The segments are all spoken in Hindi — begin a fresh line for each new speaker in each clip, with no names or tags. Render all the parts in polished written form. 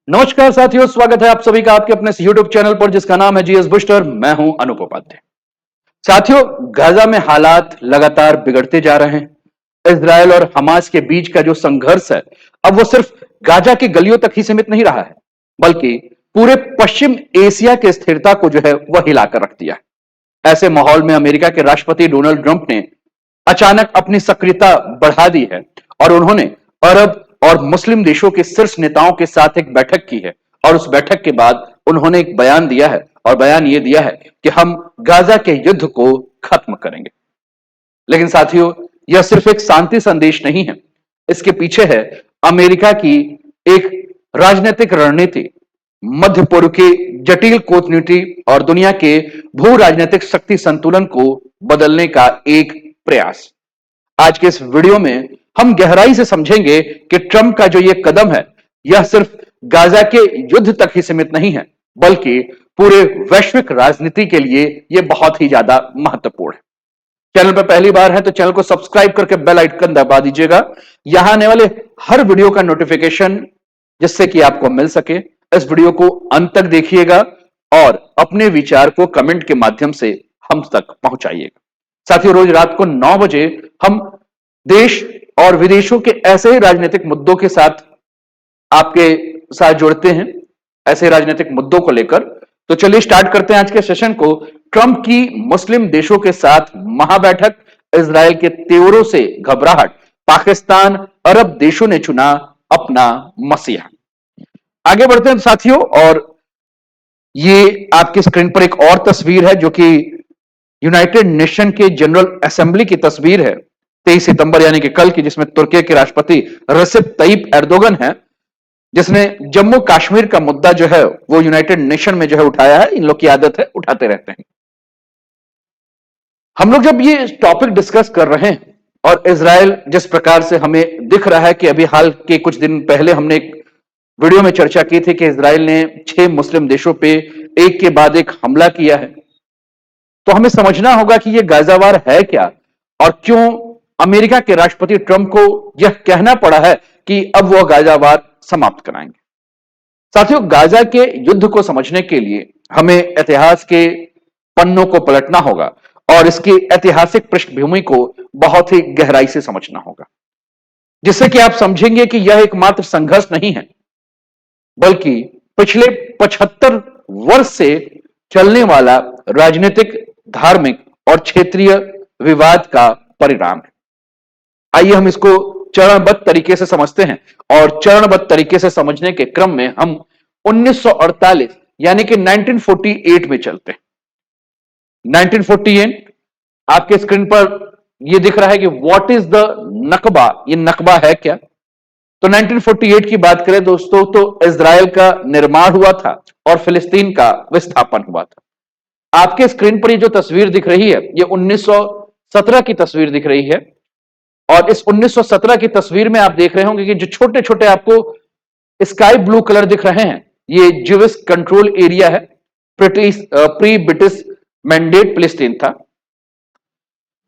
नमस्कार साथियों, स्वागत है आप सभी का आपके अपने यूट्यूब चैनल पर जिसका नाम है जीएस बुस्टर। मैं हूं अनूप उपाध्याय। साथियों, गाजा में हालात लगातार बिगड़ते जा रहे हैं। इजरायल और हमास के बीच का जो संघर्ष है, अब वो सिर्फ गाजा की गलियों तक ही सीमित नहीं रहा है, बल्कि पूरे पश्चिम एशिया की स्थिरता को जो है वह हिलाकर रख दिया है। ऐसे माहौल में अमेरिका के राष्ट्रपति डोनाल्ड ट्रंप ने अचानक अपनी सक्रियता बढ़ा दी है और उन्होंने अरब और मुस्लिम देशों के शीर्ष नेताओं के साथ एक बैठक की है। और उस बैठक के बाद उन्होंने एक बयान दिया है और बयान यह दिया है कि हम गाजा के युद्ध को खत्म करेंगे। लेकिन साथियों, यह सिर्फ एक शांति संदेश नहीं है, इसके पीछे है अमेरिका की एक राजनीतिक रणनीति, मध्य पूर्व की जटिल कूटनीति और दुनिया के भू राजनीतिक शक्ति संतुलन को बदलने का एक प्रयास। आज के इस वीडियो में हम गहराई से समझेंगे कि ट्रंप का जो यह कदम है, यह सिर्फ गाजा के युद्ध तक ही सीमित नहीं है, बल्कि पूरे वैश्विक राजनीति के लिए यह बहुत ही ज्यादा महत्वपूर्ण है। चैनल पर पहली बार है तो चैनल को सब्सक्राइब करके बेल आइकन दबा दीजिएगा, यहां आने वाले हर वीडियो का नोटिफिकेशन जिससे कि आपको मिल सके। इस वीडियो को अंत तक देखिएगा और अपने विचार को कमेंट के माध्यम से हम तक पहुंचाइएगा। साथियों, रोज रात को 9 बजे हम देश और विदेशों के ऐसे ही राजनीतिक मुद्दों के साथ आपके साथ जुड़ते हैं, ऐसे राजनीतिक मुद्दों को लेकर। तो चलिए स्टार्ट करते हैं आज के सेशन को। ट्रंप की मुस्लिम देशों के साथ महाबैठक, इजराइल के तेवरों से घबराहट, पाकिस्तान, अरब देशों ने चुना अपना मसीहा। आगे बढ़ते हैं साथियों, और ये आपकी स्क्रीन पर एक और तस्वीर है जो कि यूनाइटेड नेशन के जनरल असेंबली की तस्वीर है, 23 सितंबर यानी कि कल की, जिसमें तुर्की के राष्ट्रपति रेसिप तय्यिप एर्दोगन है, जिसने जम्मू कश्मीर का मुद्दा जो है वो यूनाइटेड नेशन में जो है उठाया है। इन लोग की आदत है, उठाते रहते हैं। हम लोग जब ये टॉपिक डिस्कस कर रहे हैं और इजराइल जिस प्रकार से हमें दिख रहा है कि अभी हाल के कुछ दिन पहले हमने एक वीडियो में चर्चा की थी कि इजराइल ने 6 मुस्लिम देशों पे एक के बाद एक हमला किया है, तो हमें समझना होगा कि यह गाजावार है क्या और क्यों अमेरिका के राष्ट्रपति ट्रंप को यह कहना पड़ा है कि अब वह गाजावार समाप्त कराएंगे। साथियों, गाजा के युद्ध को समझने के लिए हमें इतिहास के पन्नों को पलटना होगा और इसकी ऐतिहासिक पृष्ठभूमि को बहुत ही गहराई से समझना होगा, जिससे कि आप समझेंगे कि यह एकमात्र संघर्ष नहीं है, बल्कि पिछले 75 वर्ष से चलने वाला राजनीतिक, धार्मिक और क्षेत्रीय विवाद का परिणाम है। आइए हम इसको चरणबद्ध तरीके से समझते हैं और चरणबद्ध तरीके से समझने के क्रम में हम 1948 यानी कि 1948 में चलते हैं। 1948 आपके स्क्रीन पर यह दिख रहा है कि व्हाट इज द नकबा, ये नकबा है क्या? तो 1948 की बात करें दोस्तों, तो इजराइल का निर्माण हुआ था और फिलिस्तीन का विस्थापन हुआ था। आपके स्क्रीन पर ये जो तस्वीर दिख रही है, ये 1917 की तस्वीर दिख रही है। और इस 1917 की तस्वीर में आप देख रहे होंगे कि जो छोटे छोटे आपको स्काई ब्लू कलर दिख रहे हैं, ये ज्यूइश कंट्रोल एरिया है। प्री ब्रिटिश मैंडेट फिलिस्तीन था।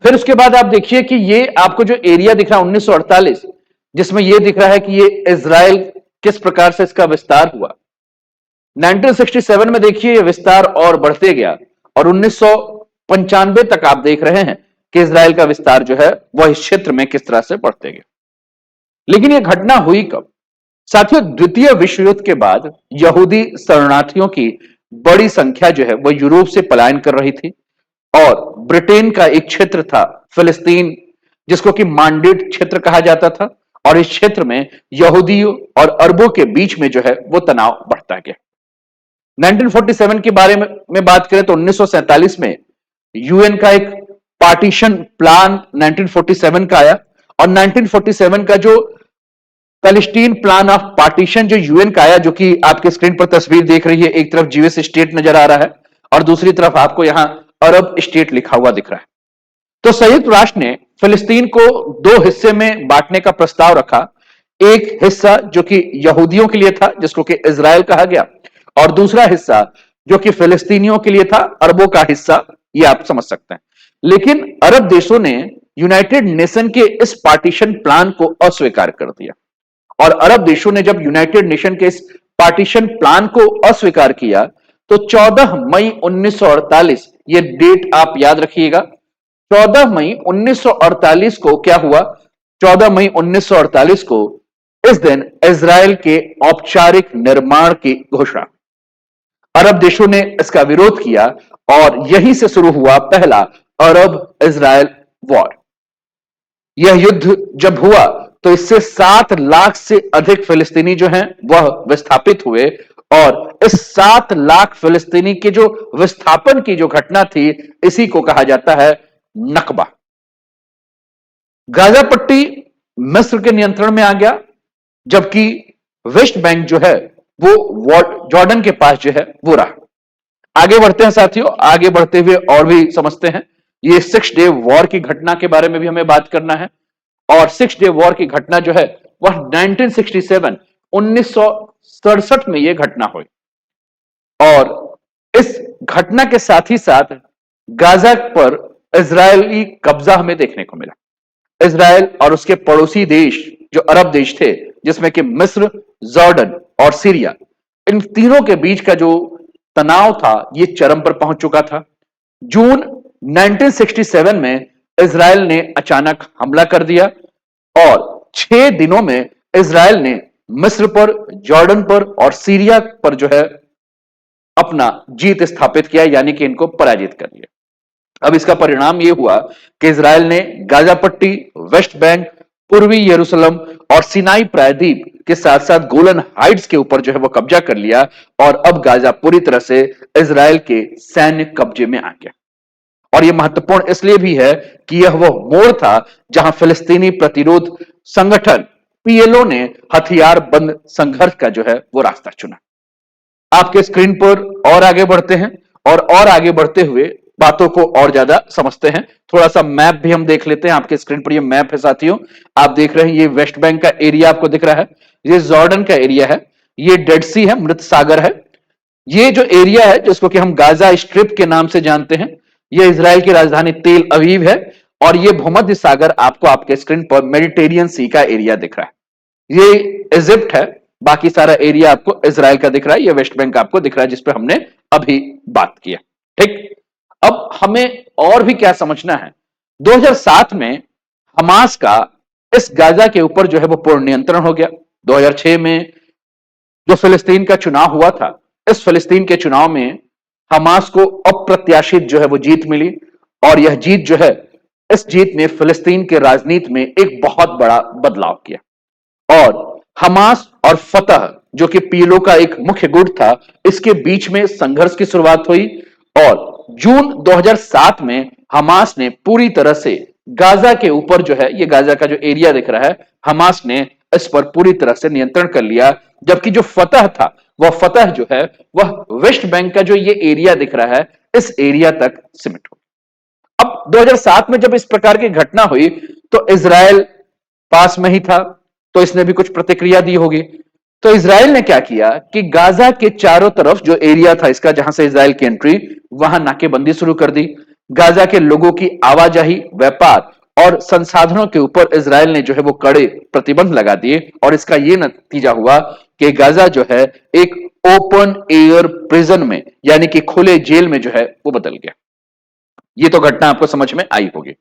फिर उसके बाद आप देखिए कि ये आपको जो एरिया दिख रहा है 1948, जिसमें ये दिख रहा है कि ये इजराइल किस प्रकार से इसका विस्तार हुआ। 1967 में देखिए ये विस्तार और बढ़ते गया और 1995 तक आप देख रहे हैं कि इजराइल का विस्तार जो है वह इस क्षेत्र में किस तरह से बढ़ते गए। लेकिन यह घटना हुई कब? साथियों, द्वितीय विश्व युद्ध के बाद यहूदी शरणार्थियों की बड़ी संख्या जो है वह यूरोप से पलायन कर रही थी और ब्रिटेन का एक क्षेत्र था फिलिस्तीन, जिसको कि मांडेट क्षेत्र कहा जाता था, और इस क्षेत्र में यहूदियों और अरबों के बीच में जो है वो तनाव बढ़ता गया। 1947 के बारे में बात करें तो 1947 में यूएन का एक पार्टीशन प्लान 1947 का आया और 1947 का जो पैलेस्टीन प्लान ऑफ पार्टीशन जो यूएन का आया, जो कि आपके स्क्रीन पर तस्वीर देख रही है, एक तरफ जीविश स्टेट नजर आ रहा है और दूसरी तरफ आपको यहां अरब स्टेट लिखा हुआ दिख रहा है। तो संयुक्त राष्ट्र ने फिलिस्तीन को 2 हिस्से में बांटने का प्रस्ताव रखा। एक हिस्सा जो कि यहूदियों के लिए था, जिसको कि इजराइल कहा गया, और दूसरा हिस्सा जो कि फिलिस्तीनियों के लिए था, अरबों का हिस्सा, ये आप समझ सकते हैं। लेकिन अरब देशों ने यूनाइटेड नेशन के इस पार्टीशन प्लान को अस्वीकार कर दिया और अरब देशों ने जब यूनाइटेड नेशन के इस पार्टीशन प्लान को अस्वीकार किया, तो 14 मई 1948, ये डेट आप याद रखिएगा, 14 मई 1948 को क्या हुआ? 14 मई 1948 को इस दिन इजराइल के औपचारिक निर्माण की घोषणा। अरब देशों ने इसका विरोध किया और यहीं से शुरू हुआ पहला अरब इजराइल वॉर। यह युद्ध जब हुआ तो इससे 7 लाख से अधिक फिलिस्तीनी जो हैं वह विस्थापित हुए, और इस 7 लाख फिलिस्तीनी के जो विस्थापन की जो घटना थी, इसी को कहा जाता है नकबा। गाजा पट्टी मिस्र के नियंत्रण में आ गया, जबकि वेस्ट बैंक जो है वो जॉर्डन के पास जो है वो रहा। आगे बढ़ते हैं साथियों, आगे बढ़ते हुए और भी समझते हैं। ये 6 डे वॉर की घटना के बारे में भी हमें बात करना है, और 6 डे वॉर की घटना जो है वह 1967 में यह घटना हुई, और इस घटना के साथ ही साथ गाजा पर इजरायली कब्जा हमें देखने को मिला। इजराइल और उसके पड़ोसी देश जो अरब देश थे, जिसमें कि मिस्र, जॉर्डन और सीरिया, इन तीनों के बीच का जो तनाव था ये चरम पर पहुंच चुका था। जून 1967 में इजराइल ने अचानक हमला कर दिया, और 6 दिनों में इजराइल ने मिस्र पर, जॉर्डन पर और सीरिया पर जो है अपना जीत स्थापित किया, यानी कि इनको पराजित कर दिया। अब इसका परिणाम यह हुआ कि इजराइल ने गाजा पट्टी, वेस्ट बैंक, पूर्वी यरूशलेम और सिनाई प्रायद्वीप के साथ साथ गोलन हाइट्स के ऊपर जो है वो कब्जा कर लिया, और अब गाजा पूरी तरह से इजराइल के सैन्य कब्जे में आ गया। और यह महत्वपूर्ण इसलिए भी है कि यह वह मोड़ था जहां फिलिस्तीनी प्रतिरोध संगठन पीएलओ ने हथियार बंद संघर्ष का जो है वो रास्ता चुना। आपके स्क्रीन पर और आगे बढ़ते हैं, और आगे बढ़ते हुए बातों को और ज्यादा समझते हैं। थोड़ा सा मैप भी हम देख लेते हैं। आपके स्क्रीन पर ये मैप है साथियों, आप देख रहे हैं ये वेस्ट बैंक का एरिया आपको दिख रहा है, ये जॉर्डन का एरिया है, ये डेड सी है, मृत सागर है। ये जो एरिया है जिसको कि हम गाजा स्ट्रिप के नाम से जानते हैं, ये इजराइल की राजधानी तेल अवीव है, और ये भूमध्य सागर आपको आपके स्क्रीन पर मेडिटेरियन सी का एरिया दिख रहा है। ये इजिप्ट है, बाकी सारा एरिया आपको इजराइल का दिख रहा है। ये वेस्ट बैंक आपको दिख रहा है जिसपे हमने अभी बात किया। ठीक, अब हमें और भी क्या समझना है। 2007 में हमास का इस गाजा के ऊपर जो है वो पूर्ण नियंत्रण हो गया। 2006 में जो फिलिस्तीन का चुनाव हुआ था, इस फिलिस्तीन के चुनाव में हमास को अप्रत्याशित जो है वो जीत मिली, और यह जीत जो है, इस जीत ने फिलिस्तीन के राजनीति में एक बहुत बड़ा बदलाव किया। और हमास और फतह जो कि पीएलओ का एक मुख्य गुट था, इसके बीच में संघर्ष की शुरुआत हुई, और जून 2007 में हमास ने पूरी तरह से गाजा के ऊपर जो है, ये गाजा का जो एरिया दिख रहा है, हमास ने इस पर पूरी तरह से नियंत्रण कर लिया। जबकि जो फतह था, वह फतह जो है वह वेस्ट बैंक का जो ये एरिया दिख रहा है, इस एरिया तक सीमित हो। अब 2007 में जब इस प्रकार की घटना हुई तो इजराइल पास में ही था, तो इसने भी कुछ प्रतिक्रिया दी होगी। तो इजराइल ने क्या किया कि गाजा के चारों तरफ जो एरिया था इसका, जहां से इजराइल की एंट्री, वहां नाकेबंदी शुरू कर दी। गाजा के लोगों की आवाजाही, व्यापार और संसाधनों के ऊपर इजराइल ने जो है वो कड़े प्रतिबंध लगा दिए, और इसका यह नतीजा हुआ कि गाजा जो है एक ओपन एयर प्रिजन में, यानी कि खुले जेल में जो है वो बदल गया। ये तो घटना आपको समझ में आई होगी।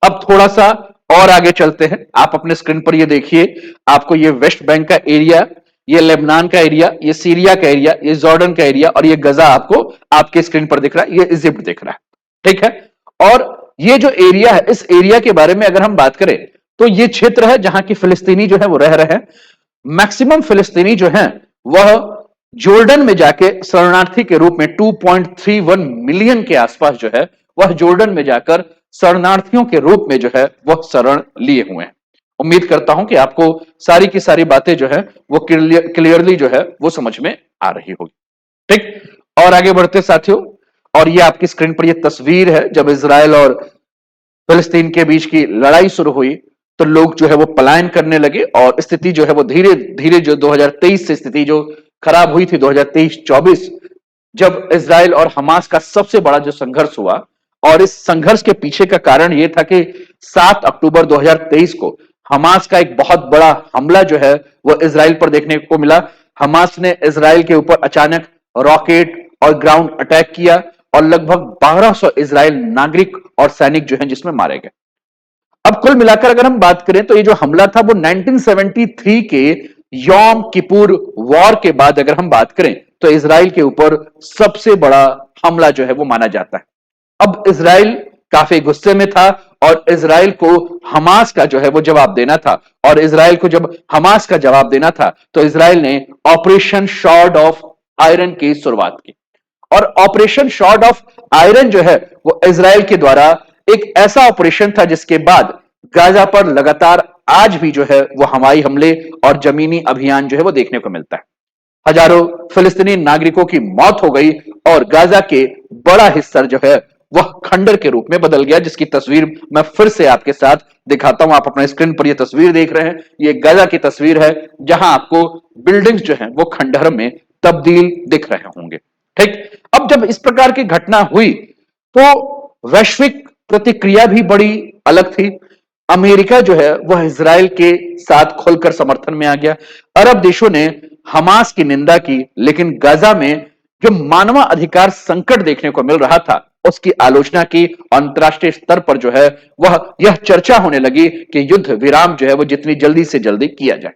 अब थोड़ा सा और आगे चलते हैं। आप अपने स्क्रीन पर ये देखिए, आपको ये वेस्ट बैंक का एरिया, ये लेबनान का एरिया, ये सीरिया का एरिया, ये जॉर्डन का एरिया, और ये गजा आपको आपके स्क्रीन पर दिख रहा है, ये इजिप्ट दिख रहा है। ठीक है, और ये जो एरिया है, इस एरिया के बारे में अगर हम बात करें तो ये क्षेत्र है जहां की फिलिस्तीनी जो है वो रह रहे हैं। मैक्सिमम फिलिस्तीनी जो हैं वह जॉर्डन में जाके शरणार्थी के रूप में 2.31 मिलियन के आसपास जो है वह जॉर्डन में जाकर शरणार्थियों के रूप में जो है वह शरण लिए हुए हैं। उम्मीद करता हूं कि आपको सारी की सारी बातें जो है वो क्लियरली जो है वो समझ में आ रही होगी। ठीक, और आगे बढ़ते साथियों, और ये आपकी स्क्रीन पर ये तस्वीर है जब इजराइल और फिलिस्तीन के बीच की लड़ाई शुरू हुई तो लोग जो है वो पलायन करने लगे, और स्थिति जो है वो धीरे धीरे जो 2023 से स्थिति जो खराब हुई थी 2023-24, जब इजराइल और हमास का सबसे बड़ा जो संघर्ष हुआ, और इस संघर्ष के पीछे का कारण यह था कि 7 अक्टूबर 2023 को हमास का एक बहुत बड़ा हमला जो है वो इजराइल पर देखने को मिला। हमास ने इसराइल के ऊपर अचानक रॉकेट और ग्राउंड अटैक किया और लगभग 1200 इसराइल नागरिक और सैनिक जो हैं जिसमें मारे गए। अब कुल मिलाकर अगर हम बात करें तो ये जो हमला था वो 1973 के यौम किपुर वॉर के बाद अगर हम बात करें तो इसराइल के ऊपर सबसे बड़ा हमला जो है वो माना जाता है। अब इसराइल काफी गुस्से में था और इसराइल को हमास का जो है वो जवाब देना था, और इसराइल को जब हमास का जवाब देना था तो इसराइल ने ऑपरेशन शॉर्ड ऑफ आयरन की शुरुआत की। और ऑपरेशन शॉर्ड ऑफ आयरन जो है वो इसराइल के द्वारा एक ऐसा ऑपरेशन था जिसके बाद गाजा पर लगातार आज भी जो है वो हवाई हमले और जमीनी अभियान जो है वो देखने को मिलता है। हजारों फिलिस्तीनी नागरिकों की मौत हो गई और गाजा के बड़ा हिस्सा जो है वह खंडर के रूप में बदल गया, जिसकी तस्वीर मैं फिर से आपके साथ दिखाता हूं। आप अपने स्क्रीन पर यह तस्वीर देख रहे हैं, ये गाजा की तस्वीर है जहां आपको बिल्डिंग्स जो है वो खंडहर में तब्दील दिख रहे होंगे। ठीक, अब जब इस प्रकार की घटना हुई तो वैश्विक प्रतिक्रिया भी बड़ी अलग थी। अमेरिका जो है वह इसराइल के साथ खुलकर समर्थन में आ गया। अरब देशों ने हमास की निंदा की, लेकिन गाजा में जो मानवाधिकार संकट देखने को मिल रहा था उसकी आलोचना की। अंतरराष्ट्रीय स्तर पर जो है वह यह चर्चा होने लगी कि युद्ध विराम जो है वो जितनी जल्दी से जल्दी किया जाए।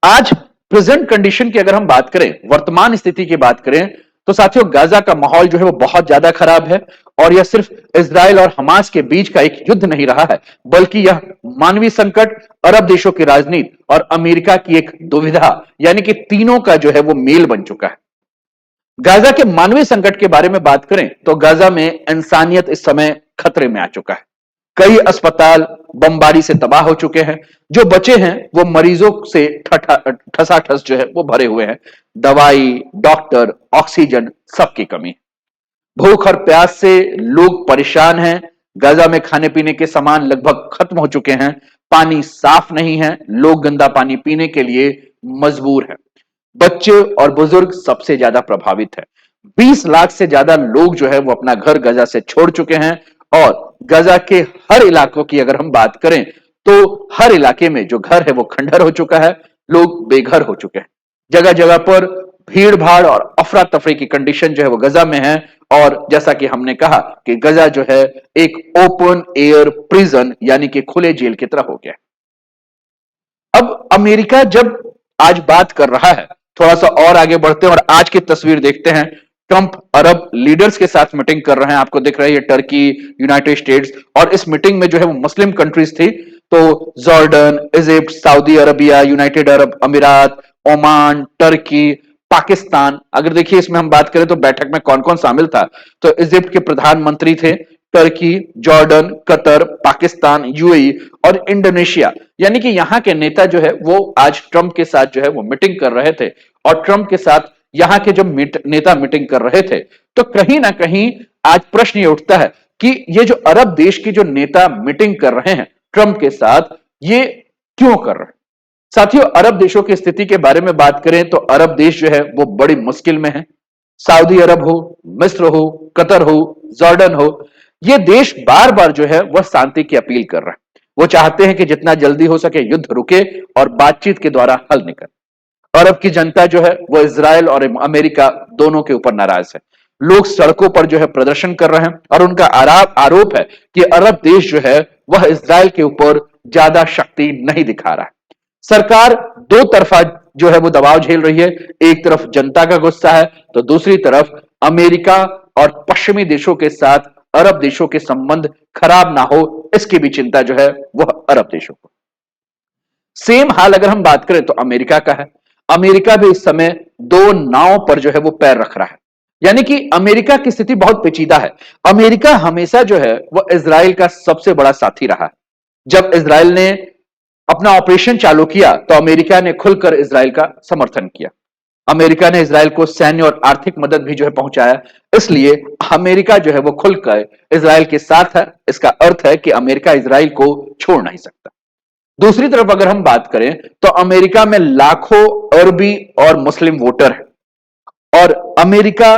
आज प्रेजेंट कंडीशन की अगर हम बात करें, वर्तमान स्थिति की बात करें, तो साथियों गाजा का माहौल जो है वो बहुत ज्यादा खराब है। और यह सिर्फ इजराइल और हमास के बीच का एक युद्ध नहीं रहा है, बल्कि यह मानवीय संकट, अरब देशों की राजनीति और अमेरिका की एक दुविधा, यानी कि तीनों का जो है वो मेल बन चुका है। गाजा के मानवीय संकट के बारे में बात करें तो गाजा में इंसानियत इस समय खतरे में आ चुका है। कई अस्पताल बमबारी से तबाह हो चुके हैं। जो बचे हैं वो मरीजों से ठसाठस जो है वो भरे हुए हैं। दवाई, डॉक्टर, ऑक्सीजन, सबकी कमी। भूख और प्यास से लोग परेशान हैं। गाजा में खाने पीने के सामान लगभग खत्म हो चुके हैं। पानी साफ नहीं है, लोग गंदा पानी पीने के लिए मजबूर हैं। बच्चे और बुजुर्ग सबसे ज्यादा प्रभावित है। 20 लाख से ज्यादा लोग जो है वो अपना घर गाजा से छोड़ चुके हैं। और गाजा के हर इलाकों की अगर हम बात करें तो हर इलाके में जो घर है वो खंडहर हो चुका है, लोग बेघर हो चुके हैं। जगह जगह पर भीड़ भाड़ और अफरा तफरी की कंडीशन जो है वो गाजा में है। और जैसा कि हमने कहा कि गाजा जो है एक ओपन एयर प्रिजन यानी कि खुले जेल की तरह हो गया। अब अमेरिका जब आज बात कर रहा है, थोड़ा सा और आगे बढ़ते हैं और आज की तस्वीर देखते हैं। ट्रंप अरब लीडर्स के साथ मीटिंग कर रहे हैं। आपको दिख रही है टर्की, यूनाइटेड स्टेट्स, और इस मीटिंग में जो है वो मुस्लिम कंट्रीज थी। तो Jordan, Egypt, Saudi Arabia, United Arab अमीरात, ओमान, टर्की, पाकिस्तान। अगर देखिए इसमें हम बात करें तो बैठक में कौन कौन शामिल था, तो इजिप्ट के प्रधानमंत्री थे, Turkey, Jordan, Qatar, Pakistan, UAE और इंडोनेशिया। यानी कि यहां के नेता जो है वो आज ट्रंप के साथ जो है वो मीटिंग कर रहे थे। और ट्रंप के साथ यहां के जब नेता मीटिंग कर रहे थे तो कहीं ना कहीं आज प्रश्न ये उठता है कि ये जो अरब देश के जो नेता मीटिंग कर रहे हैं ट्रंप के साथ, ये क्यों कर रहे हैं। साथियों, अरब देशों की स्थिति के बारे में बात करें तो अरब देश जो है वो बड़ी मुश्किल में है। सऊदी अरब हो, मिस्र हो, कतर हो, जॉर्डन हो, ये देश बार बार जो है वह शांति की अपील कर रहा है। वो चाहते हैं कि जितना जल्दी हो सके युद्ध रुके और बातचीत के द्वारा हल निकले। अरब की जनता जो है वो इजराइल और अमेरिका दोनों के ऊपर नाराज है। लोग सड़कों पर जो है प्रदर्शन कर रहे हैं और उनका आरोप है कि अरब देश जो है वह इजराइल के ऊपर ज्यादा शक्ति नहीं दिखा रहा है। सरकार दो तरफा जो है वो दबाव झेल रही है। एक तरफ जनता का गुस्सा है तो दूसरी तरफ अमेरिका और पश्चिमी देशों के साथ अरब देशों के संबंध खराब ना हो, इसकी भी चिंता जो है वह अरब देशों को। सेम हाल अगर हम बात करें तो अमेरिका का है। अमेरिका भी इस समय दो नाव पर जो है वो पैर रख रहा है। यानी कि अमेरिका की स्थिति बहुत पेचीदा है। अमेरिका हमेशा जो है वह इजराइल का सबसे बड़ा साथी रहा है। जब इजराइल ने अपना ऑपरेशन चालू किया तो अमेरिका ने खुलकर इजराइल का समर्थन किया। अमेरिका ने इजराइल को सैन्य और आर्थिक मदद भी जो है पहुंचाया। इसलिए अमेरिका जो है वो खुलकर इजराइल के साथ है। इसका अर्थ है कि अमेरिका इजराइल को छोड़ नहीं सकता। दूसरी तरफ अगर हम बात करें तो अमेरिका में लाखों अरबी और मुस्लिम वोटर हैं। और अमेरिका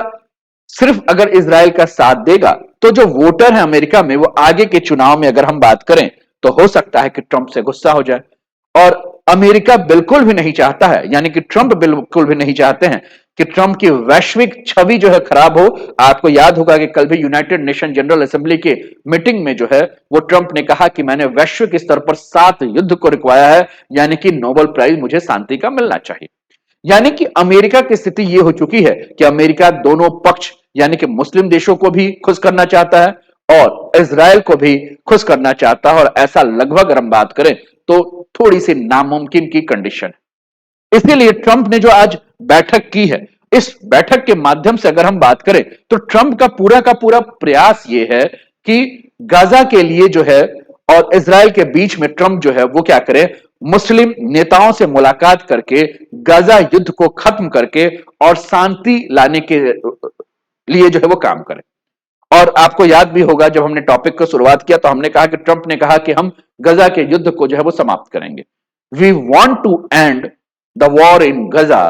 सिर्फ अगर इजराइल का साथ देगा तो जो वोटर है अमेरिका में वो आगे के चुनाव में अगर हम बात करें तो हो सकता है कि ट्रंप से गुस्सा हो जाए। और अमेरिका बिल्कुल भी नहीं चाहता है, यानी कि ट्रंप बिल्कुल भी नहीं चाहते हैं कि ट्रंप की वैश्विक छवि जो है खराब हो। आपको याद होगा कि कल भी यूनाइटेड नेशन जनरल असेंबली के मीटिंग में जो है वो ट्रंप ने कहा कि मैंने वैश्विक स्तर पर 7 युद्ध को रुकवाया है, यानी कि नोबेल प्राइज मुझे शांति का मिलना चाहिए। यानी कि अमेरिका की स्थिति यह हो चुकी है कि अमेरिका दोनों पक्ष यानी कि मुस्लिम देशों को भी खुश करना चाहता है और इजराइल को भी खुश करना चाहता है, और ऐसा लगभग अगर हम बात करें तो थोड़ी सी नामुमकिन की कंडीशन है। इसीलिए ट्रंप ने जो आज बैठक की है, इस बैठक के माध्यम से अगर हम बात करें तो ट्रंप का पूरा प्रयास यह है कि गाजा के लिए जो है और इजराइल के बीच में ट्रंप जो है वो क्या करे, मुस्लिम नेताओं से मुलाकात करके गाजा युद्ध को खत्म करके और शांति लाने के लिए जो है वो काम करे। और आपको याद भी होगा जब हमने टॉपिक को शुरुआत किया तो हमने कहा कि ट्रंप ने कहा कि हम गजा के युद्ध को जो है वो समाप्त करेंगे। We want to end the war in Gaza,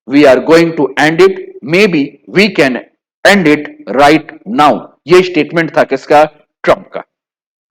we are going to end it, maybe we can end it right now. ये स्टेटमेंट था किसका? ट्रंप का।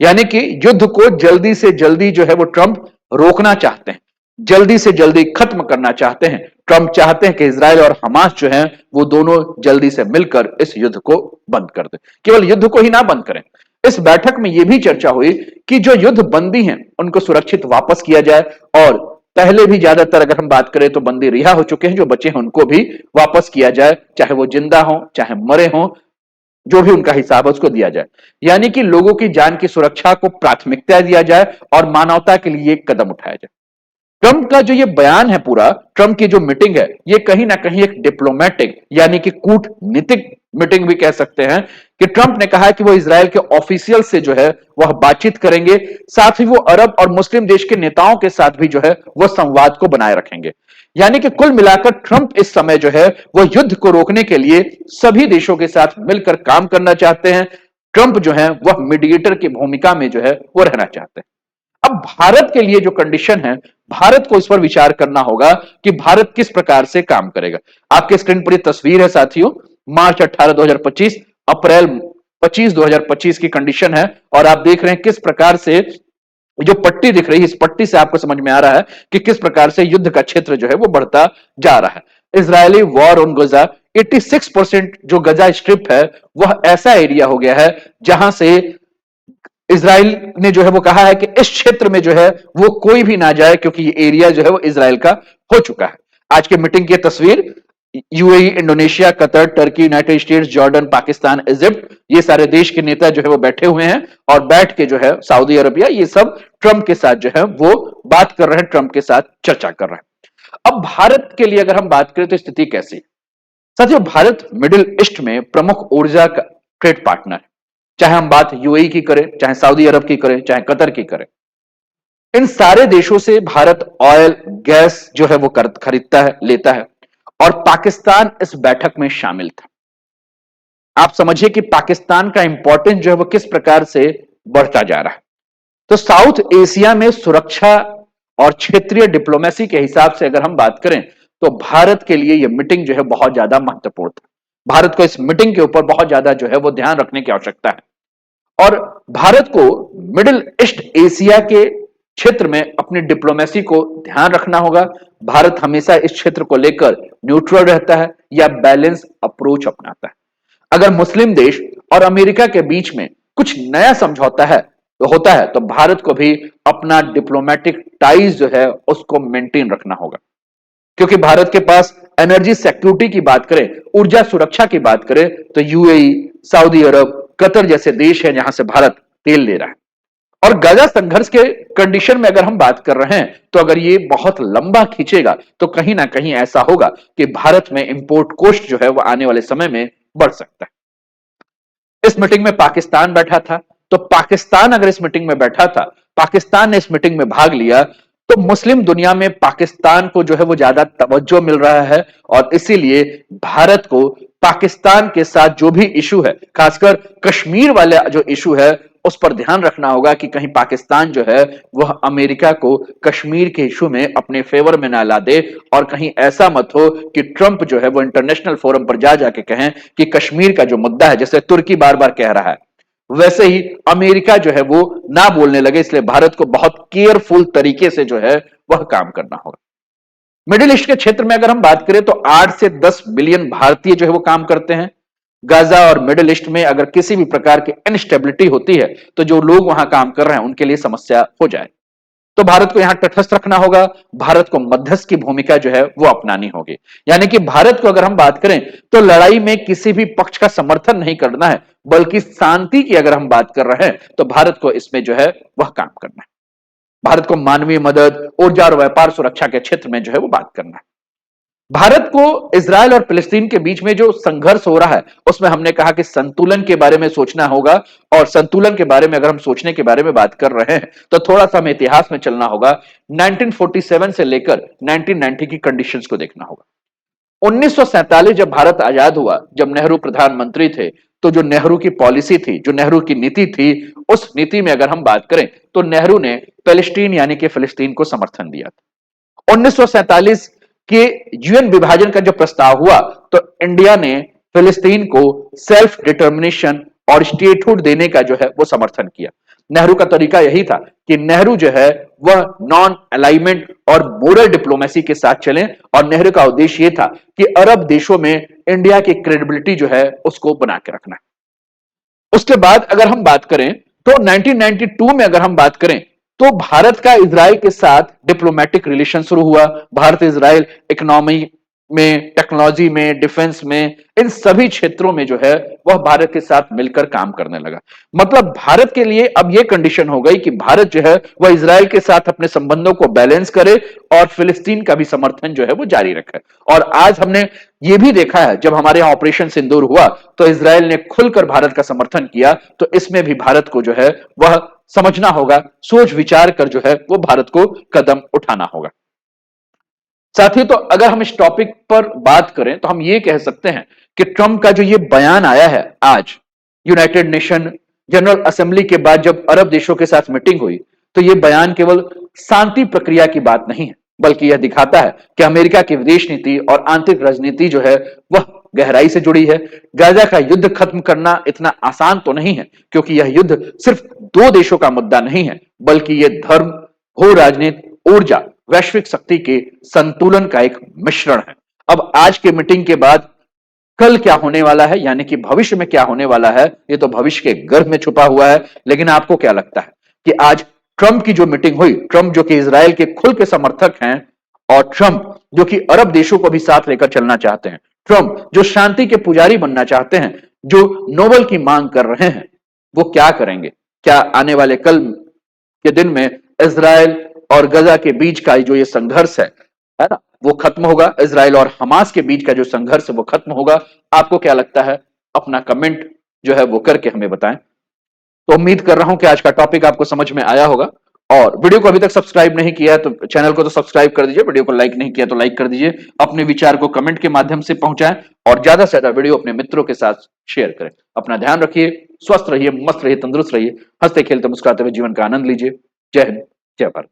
यानी कि युद्ध को जल्दी से जल्दी जो है वो ट्रंप रोकना चाहते हैं, जल्दी से जल्दी खत्म करना चाहते हैं। ट्रंप चाहते हैं कि इजराइल और हमास जो है वो दोनों जल्दी से मिलकर इस युद्ध को बंद कर दें। केवल युद्ध को ही ना बंद करें, इस बैठक में यह भी चर्चा हुई कि जो युद्ध बंदी हैं उनको सुरक्षित वापस किया जाए, और पहले भी ज्यादातर अगर हम बात करें तो बंदी रिहा हो चुके हैं, जो बचे हैं उनको भी वापस किया जाए, चाहे वो जिंदा हो चाहे मरे हों, जो भी उनका हिसाब है उसको दिया जाए। यानी कि लोगों की जान की सुरक्षा को प्राथमिकता दिया जाए और मानवता के लिए एक कदम उठाया जाए। ट्रंप का जो ये बयान है, पूरा ट्रंप की जो मीटिंग है, ये कहीं ना कहीं एक डिप्लोमेटिक यानी कि कूटनीतिक मीटिंग भी कह सकते हैं कि ट्रंप ने कहा है कि वो इजराइल के ऑफिशियल से जो है वह बातचीत करेंगे, साथ ही वो अरब और मुस्लिम देश के नेताओं के साथ भी जो है वह संवाद को बनाए रखेंगे। यानी कि कुल मिलाकर ट्रंप इस समय जो है वह युद्ध को रोकने के लिए सभी देशों के साथ मिलकर काम करना चाहते हैं। ट्रंप जो है वह मीडिएटर की भूमिका में जो है वो रहना चाहते हैं। अब भारत के लिए जो कंडीशन है, भारत को इस पर विचार करना होगा कि भारत किस प्रकार से काम करेगा। आपके स्क्रीन पर तस्वीर है साथियों, मार्च 18 2025, अप्रैल 25 2025 की कंडीशन है, और आप देख रहे हैं किस प्रकार से जो पट्टी दिख रही है, इस पट्टी से आपको समझ में आ रहा है कि किस प्रकार से युद्ध का क्षेत्र जो है वो बढ़ता जा रहा है। इजरायली वॉर ऑन गजा, 86% जो गजा स्ट्रिप है वह ऐसा एरिया हो गया है जहां से इजराइल ने जो है वो कहा है कि इस क्षेत्र में जो है वो कोई भी ना जाए, क्योंकि ये एरिया जो है वो इजराइल का हो चुका है। आज के मीटिंग की तस्वीर, UAE, Indonesia, Qatar, Turkey, United states, Jordan, Pakistan, Egypt, ये सारे देश के नेता जो है वो बैठे हुए हैं, और बैठ के जो है सऊदी अरबिया, ये सब ट्रंप के साथ जो है वो बात कर रहे हैं, ट्रंप के साथ चर्चा कर रहे हैं। अब भारत के लिए अगर हम बात करें तो स्थिति कैसी? साथियों, भारत मिडिल ईस्ट में प्रमुख ऊर्जा का ट्रेड पार्टनर है। चाहे हम बात यूएई की करें, चाहे सऊदी अरब की करें, चाहे कतर की करें, इन सारे देशों से भारत ऑयल गैस जो है वो खरीदता है, लेता है, और पाकिस्तान इस बैठक में शामिल था। आप समझिए कि पाकिस्तान का इंपॉर्टेंस जो है वो किस प्रकार से बढ़ता जा रहा है। तो साउथ एशिया में सुरक्षा और क्षेत्रीय डिप्लोमेसी के हिसाब से अगर हम बात करें तो भारत के लिए यह मीटिंग जो है बहुत ज्यादा महत्वपूर्ण था। भारत को इस मीटिंग के ऊपर बहुत ज्यादा जो है वो ध्यान रखने की आवश्यकता है, और भारत को मिडिल ईस्ट एशिया के क्षेत्र में अपनी डिप्लोमेसी को ध्यान रखना होगा। भारत हमेशा इस क्षेत्र को लेकर न्यूट्रल रहता है या बैलेंस अप्रोच अपनाता है। अगर मुस्लिम देश और अमेरिका के बीच में कुछ नया समझौता है तो होता है, तो भारत को भी अपना डिप्लोमेटिक टाइज जो है उसको मेंटेन रखना होगा, क्योंकि भारत के पास एनर्जी सिक्योरिटी की बात करें, ऊर्जा सुरक्षा की बात करें, तो यूएई, सऊदी अरब, कतर जैसे देश हैं जहां से भारत तेल ले रहा है। और गाजा संघर्ष के कंडीशन में अगर हम बात कर रहे हैं तो अगर ये बहुत लंबा खींचेगा तो कहीं ना कहीं ऐसा होगा कि भारत में इंपोर्ट कॉस्ट जो है वो आने वाले समय में बढ़ सकता है। इस मीटिंग में पाकिस्तान बैठा था, तो पाकिस्तान अगर इस मीटिंग में बैठा था, पाकिस्तान ने इस मीटिंग में भाग लिया, तो मुस्लिम दुनिया में पाकिस्तान को जो है वो ज्यादा तवज्जो मिल रहा है, और इसीलिए भारत को पाकिस्तान के साथ जो भी इशू है, खासकर कश्मीर वाला जो इशू है, उस पर ध्यान रखना होगा कि कहीं पाकिस्तान जो है वह अमेरिका को कश्मीर के इशू में अपने फेवर में ना ला दे, और कहीं ऐसा मत हो कि ट्रंप जो है वो इंटरनेशनल फोरम पर जा जाके कहें कि कश्मीर का जो मुद्दा है, जैसे तुर्की बार बार कह रहा है, वैसे ही अमेरिका जो है वो ना बोलने लगे, इसलिए भारत को बहुत केयरफुल तरीके से जो है वह काम करना होगा। मिडिल ईस्ट के क्षेत्र में अगर हम बात करें तो 8 से 10 बिलियन भारतीय जो है वो काम करते हैं। गाजा और मिडिल ईस्ट में अगर किसी भी प्रकार की इनस्टेबिलिटी होती है तो जो लोग वहां काम कर रहे हैं उनके लिए समस्या हो जाए। तो भारत को यहां तटस्थ रखना होगा, भारत को मध्यस्थ की भूमिका जो है वो अपनानी होगी। यानी कि भारत को अगर हम बात करें तो लड़ाई में किसी भी पक्ष का समर्थन नहीं करना है, बल्कि शांति की अगर हम बात कर रहे हैं तो भारत को इसमें जो है वह काम करना है। भारत को मानवीय मदद, ऊर्जा और व्यापार सुरक्षा के क्षेत्र में जो है वो बात करना है। भारत को इजराइल और फिलिस्तीन के बीच में जो संघर्ष हो रहा है उसमें हमने कहा कि संतुलन के बारे में सोचना होगा। और संतुलन के बारे में अगर हम सोचने के बारे में बात कर रहे हैं तो थोड़ा सा हमें इतिहास में चलना होगा। 1947 से लेकर 1990 की कंडीशंस को देखना होगा। 1947 जब भारत आजाद हुआ, जब नेहरू प्रधानमंत्री थे, तो जो नेहरू की पॉलिसी थी, जो नेहरू की नीति थी, उस नीति में अगर हम बात करें तो नेहरू ने पैलेस्टीन यानी कि फिलिस्तीन को समर्थन दिया था। 1947 के यूएन विभाजन का जो प्रस्ताव हुआ तो इंडिया ने फिलिस्तीन को सेल्फ डिटर्मिनेशन और स्टेटहुड देने का जो है वो समर्थन किया। नेहरू का तरीका यही था कि नेहरू जो है वह नॉन अलाइनमेंट और मोरल डिप्लोमेसी के साथ चले, और नेहरू का उद्देश्य यह था कि अरब देशों में इंडिया की क्रेडिबिलिटी जो है उसको बना के रखना। उसके बाद अगर हम बात करें तो 1992 में अगर हम बात करें तो भारत का इजराइल के साथ डिप्लोमेटिक रिलेशन शुरू हुआ। भारत इजराइल इकोनॉमी में, टेक्नोलॉजी में, डिफेंस में, इन सभी क्षेत्रों में जो है वह भारत के साथ मिलकर काम करने लगा। मतलब भारत के लिए अब यह कंडीशन हो गई कि भारत जो है वह इजराइल के साथ अपने संबंधों को बैलेंस करे और फिलिस्तीन का भी समर्थन जो है वो जारी रखे। और आज हमने यह भी देखा है, जब हमारे यहां ऑपरेशन सिंदूर हुआ तो इजराइल ने खुलकर भारत का समर्थन किया। तो इसमें भी भारत को जो है वह समझना होगा, सोच विचार कर जो है वो भारत को कदम उठाना होगा। साथियों, तो अगर हम इस टॉपिक पर बात करें तो हम ये कह सकते हैं कि ट्रंप का जो ये बयान आया है आज यूनाइटेड नेशन जनरल असेंबली के बाद जब अरब देशों के साथ मीटिंग हुई, तो ये बयान केवल शांति प्रक्रिया की बात नहीं है, बल्कि यह दिखाता है कि अमेरिका की विदेश नीति और आंतरिक राजनीति जो है वह गहराई से जुड़ी है। गाजा का युद्ध खत्म करना इतना आसान तो नहीं है, क्योंकि यह युद्ध सिर्फ दो देशों का मुद्दा नहीं है, बल्कि यह धर्म, भू राजनीति, ऊर्जा, वैश्विक शक्ति के संतुलन का एक मिश्रण है। अब आज के मीटिंग के बाद कल क्या होने वाला है, यानी कि भविष्य में क्या होने वाला है, ये तो भविष्य के गर्भ में छुपा हुआ है। लेकिन आपको क्या लगता है कि आज ट्रंप की जो मीटिंग हुई, ट्रंप जो कि इजराइल के खुल के समर्थक हैं, और ट्रंप जो कि अरब देशों को भी साथ लेकर चलना चाहते हैं, ट्रंप जो शांति के पुजारी बनना चाहते हैं, जो नोबेल की मांग कर रहे हैं, वो क्या करेंगे? क्या आने वाले कल के दिन में इजराइल और गजा के बीच का जो ये संघर्ष है ना, वो खत्म होगा? इजराइल और हमास के बीच का जो संघर्ष है वो खत्म होगा? आपको क्या लगता है? अपना कमेंट जो है वो करके हमें बताएं। तो उम्मीद कर रहा हूं कि आज का टॉपिक आपको समझ में आया होगा। और वीडियो को अभी तक सब्सक्राइब नहीं किया है तो चैनल को तो सब्सक्राइब कर दीजिए, वीडियो को लाइक नहीं किया तो लाइक कर दीजिए, अपने विचार को कमेंट के माध्यम से पहुंचाएं और ज्यादा से ज्यादा वीडियो अपने मित्रों के साथ शेयर करें। अपना ध्यान रखिए, स्वस्थ रहिए, मस्त रहिए, तंदुरुस्त रहिए, हंसते खेलते मुस्कुराते हुए जीवन का आनंद लीजिए। जय हिंद, जय भारत।